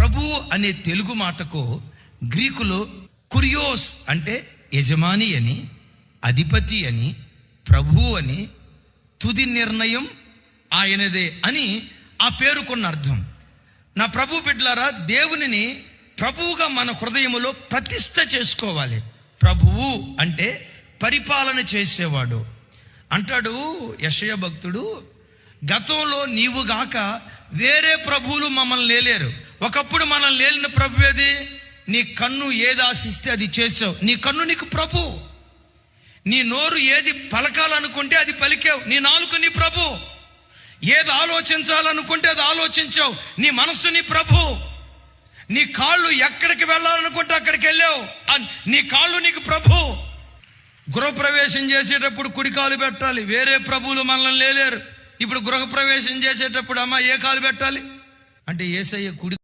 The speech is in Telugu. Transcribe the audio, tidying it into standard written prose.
ప్రభు అనే తెలుగు మాటకు గ్రీకులో కురియోస్ అంటే యజమాని అని, అధిపతి అని, ప్రభు అని, తుది నిర్ణయం ఆయనదే అని ఆ పేరుకున్న అర్థం. నా ప్రభు బిడ్డలారా, దేవునిని ప్రభువుగా మన హృదయములో ప్రతిష్ఠ చేసుకోవాలి. ప్రభువు అంటే పరిపాలన చేసేవాడు. అంటాడు యెషయా భక్తుడు, గతంలో నీవు గాక వేరే ప్రభువులు మమ్మల్ని లేలేరు. ఒకప్పుడు మనల్ని లేలిన ప్రభు ఏది? నీ కన్ను ఏది ఆశిస్తే అది చేసావు. నీ కన్ను నీకు ప్రభు. నీ నోరు ఏది పలకాలనుకుంటే అది పలికావు. నీ నాలుక నీ ప్రభు. ఏది ఆలోచించాలనుకుంటే అది ఆలోచించావు. నీ మనస్సు నీ ప్రభు. నీ కాళ్ళు ఎక్కడికి వెళ్ళాలనుకుంటే అక్కడికి వెళ్ళావు. నీ కాళ్ళు నీకు ప్రభు. గృహప్రవేశం చేసేటప్పుడు కుడి కాలు పెట్టాలి. వేరే ప్రభువులు మనల్ని లేలేరు. ఇప్పుడు గృహప్రవేశం చేసేటప్పుడు అమ్మ ఏ కాలు పెట్టాలి అంటే యేసయ్య కుడి